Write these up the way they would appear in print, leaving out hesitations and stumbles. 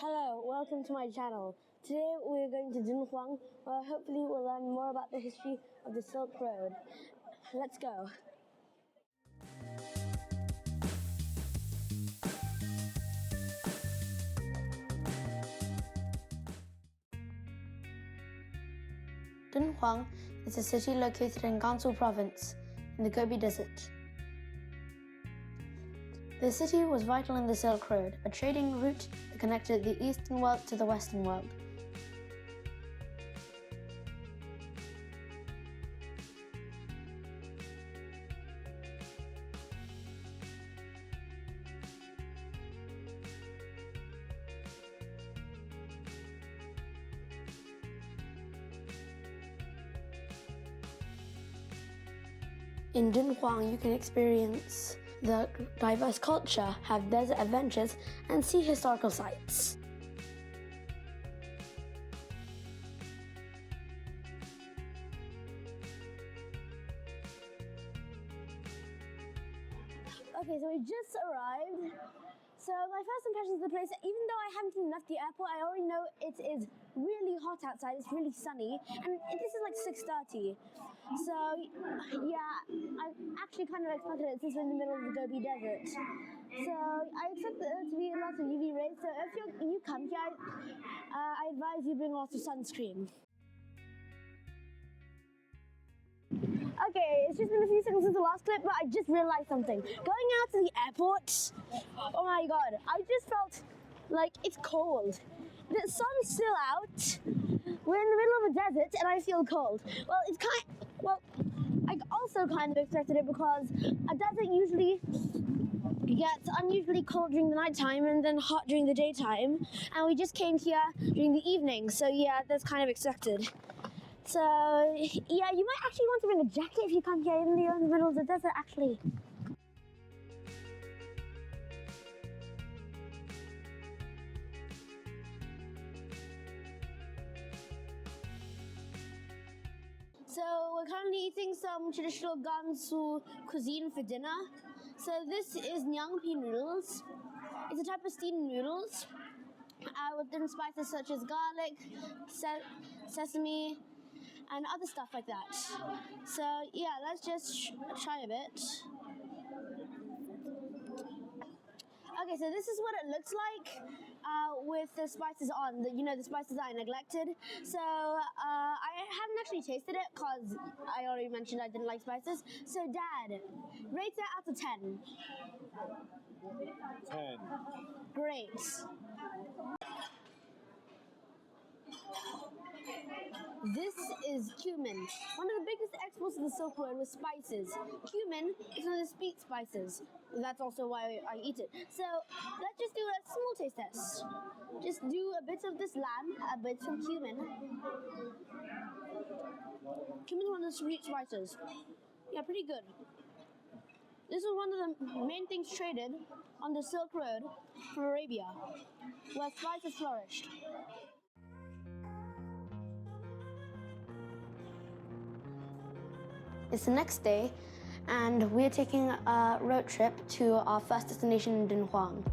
Hello, welcome to my channel. Today we are going to Dunhuang, where hopefully we'll learn more about the history of the Silk Road. Let's go. Dunhuang is a city located in Gansu Province, in the Gobi Desert. The city was vital in the Silk Road, a trading route that connected the Eastern world to the Western world. In Dunhuang, you can experience the diverse culture, have desert adventures, and see historical sites. Okay, so we just arrived. So my first impressions of the place, even though I haven't even left the airport, I already know it is really hot outside, it's really sunny, and this is like 6:30. So yeah, I actually kind of expected it since we're in the middle of the Gobi Desert. So I expect there to be lots of UV rays, so if you come here, I advise you bring lots of sunscreen. Okay, it's just been a few seconds since the last clip, but I just realized something. Going out to the airport, oh my god, I just felt like it's cold. The sun's still out, we're in the middle of a desert, and I feel cold. Well, I also kind of expected it because a desert usually gets unusually cold during the nighttime and then hot during the daytime, and we just came here during the evening, so yeah, that's kind of expected. So, yeah, you might actually want to bring a jacket if you come here, even though you're in the middle of the desert, actually. So, we're currently eating some traditional Gansu cuisine for dinner. So, this is nyangpi noodles. It's a type of steamed noodles with different spices such as garlic, sesame, and other stuff like that. So yeah, let's just try a bit. Okay, so this is what it looks like with the spices on. The spices I neglected. So I haven't actually tasted it because I already mentioned I didn't like spices. So Dad, rate it out of 10. 10. Great. This is cumin. One of the biggest exports of the Silk Road was spices. Cumin is one of the sweet spices. That's also why I eat it. So let's just do a small taste test. Just do a bit of this lamb, a bit of cumin. Cumin is one of the sweet spices. Yeah, pretty good. This was one of the main things traded on the Silk Road from Arabia, where spices flourished. It's the next day, and we're taking a road trip to our first destination in Dunhuang.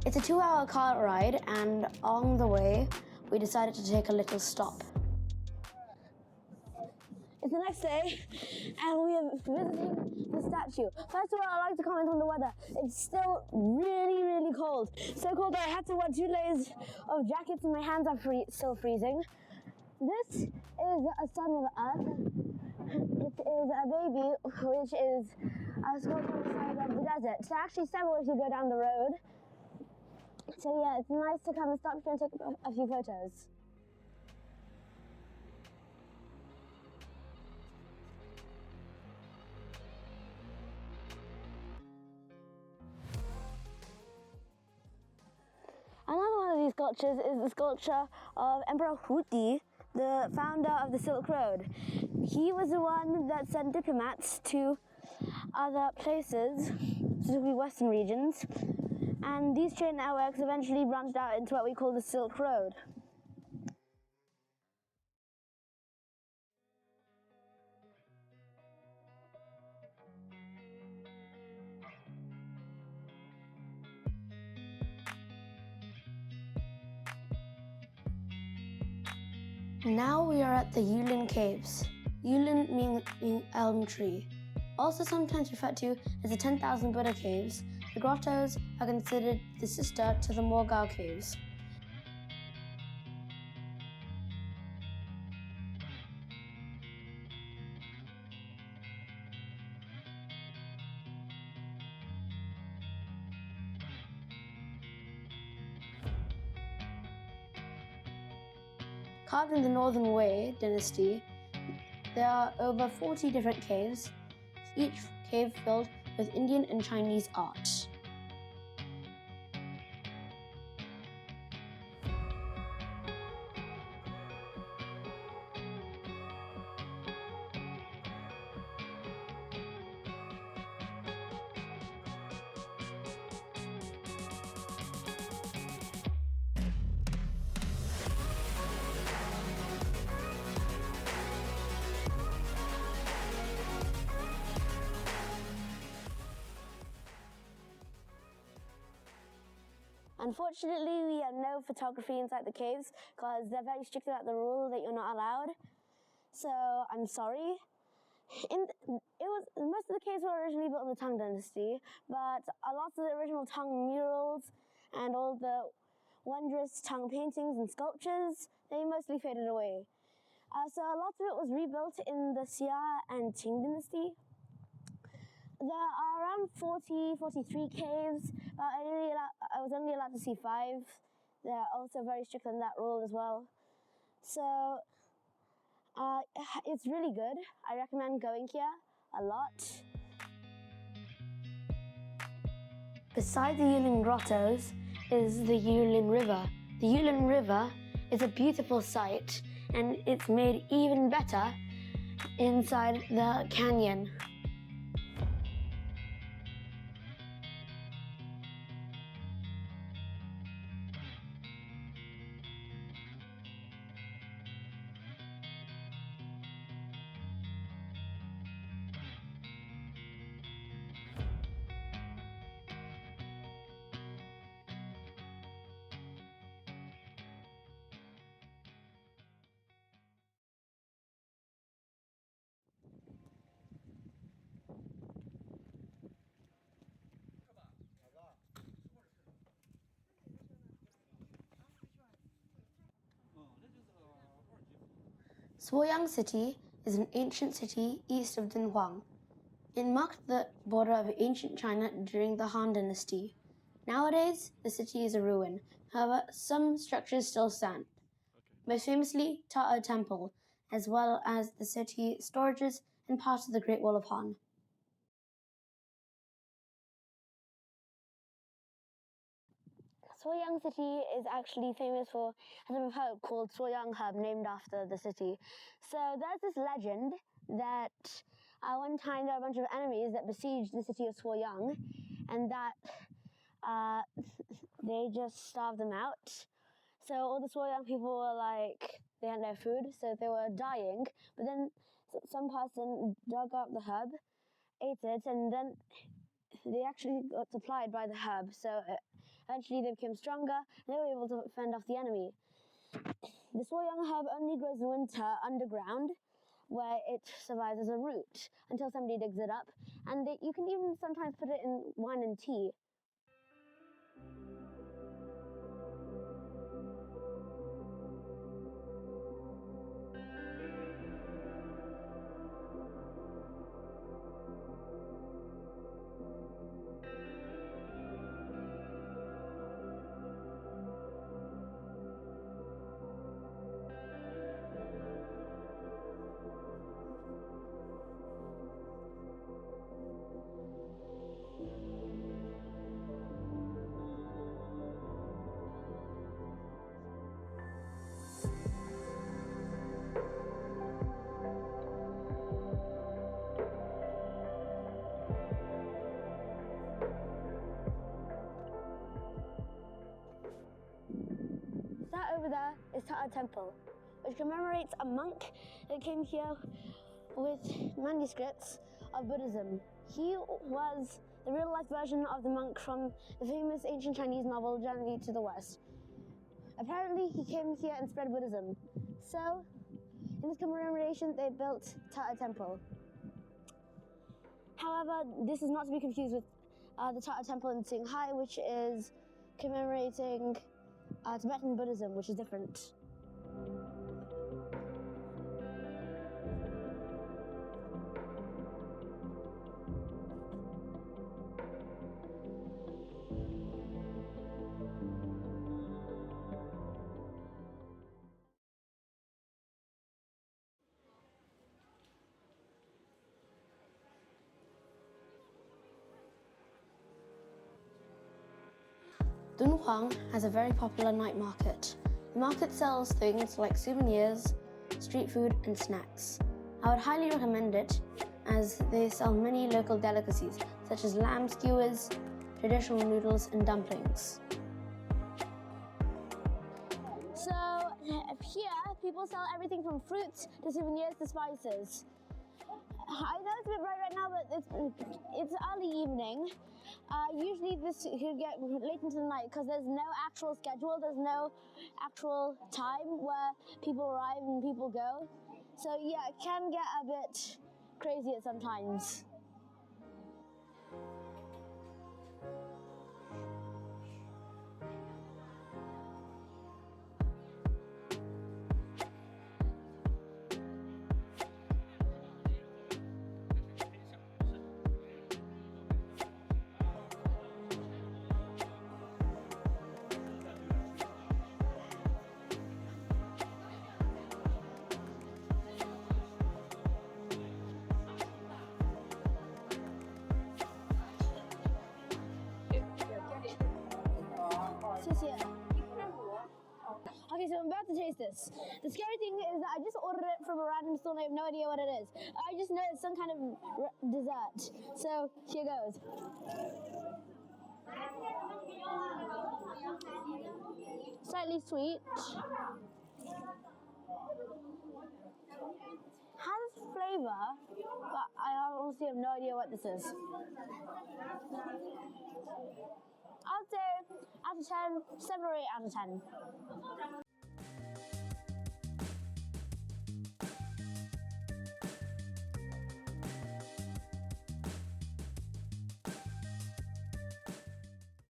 It's a 2-hour car ride, and on the way, we decided to take a little stop. It's the next day, and we are visiting the statue. First of all, I'd like to comment on the weather. It's still really, really cold. So cold that I had to wear 2 layers of jackets and my hands are still freezing. This is a son of Earth. It is a baby, which is a sculpture on the side of the desert. So actually several if you go down the road. So yeah, it's nice to come and stop here and take a few photos. Another one of these sculptures is the sculpture of Emperor Huti, the founder of the Silk Road. He was the one that sent diplomats to other places, specifically Western regions, and these trade networks eventually branched out into what we call the Silk Road. Now we are at the Yulin Caves. Yulin meaning elm tree. Also sometimes referred to as the 10,000 Buddha Caves, the grottos are considered the sister to the Mogao Caves. Carved in the Northern Wei dynasty, there are over 40 different caves, each cave filled with Indian and Chinese art. Unfortunately, we have no photography inside the caves because they're very strict about the rule that you're not allowed. So I'm sorry. Most of the caves were originally built in the Tang Dynasty, but a lot of the original Tang murals and all the wondrous Tang paintings and sculptures, they mostly faded away. So a lot of it was rebuilt in the Xia and Qing dynasty. There are around 43 caves, but I was only allowed to see 5. They're also very strict on that rule as well. So it's really good. I recommend going here a lot. Beside the Yulin Grottoes is the Yulin River. The Yulin River is a beautiful sight, and it's made even better inside the canyon. Suoyang City is an ancient city east of Dunhuang. It marked the border of ancient China during the Han Dynasty. Nowadays, the city is a ruin. However, some structures still stand. Most famously, Pt1 Temple, as well as the city storages and parts of the Great Wall of Han. Suoyang City is actually famous for a type of herb called Suoyang herb, named after the city. So there's this legend that one time there were a bunch of enemies that besieged the city of Suoyang, and that they just starved them out. So all the Suoyang people were like, they had no food, so they were dying. But then some person dug up the herb, ate it, and then they actually got supplied by the herb. So eventually they became stronger, and they were able to fend off the enemy. The Suoyang herb only grows in winter underground, where it survives as a root until somebody digs it up. And you can even sometimes put it in wine and tea. That over there is Pt1 Temple, which commemorates a monk that came here with manuscripts of Buddhism. He was the real-life version of the monk from the famous ancient Chinese novel Journey to the West. Apparently, he came here and spread Buddhism. So, in this commemoration, they built Tata Temple. However, this is not to be confused with the Tata Temple in Qinghai, which is commemorating Tibetan Buddhism, which is different. Dunhuang has a very popular night market. The market sells things like souvenirs, street food and snacks. I would highly recommend it as they sell many local delicacies such as lamb skewers, traditional noodles and dumplings. So here, people sell everything from fruits to souvenirs to spices. I know it's a bit bright right now, but it's early evening. Usually this could get late into the night because there's no actual schedule, there's no actual time where people arrive and people go. So yeah, it can get a bit crazy at sometimes. Okay, so I'm about to taste this. The scary thing is that I just ordered it from a random store and I have no idea what it is. I just know it's some kind of dessert. So here goes. Slightly sweet. Has flavor, but I honestly have no idea what this is. I'd say out of 10, 7 or 8 out of 10.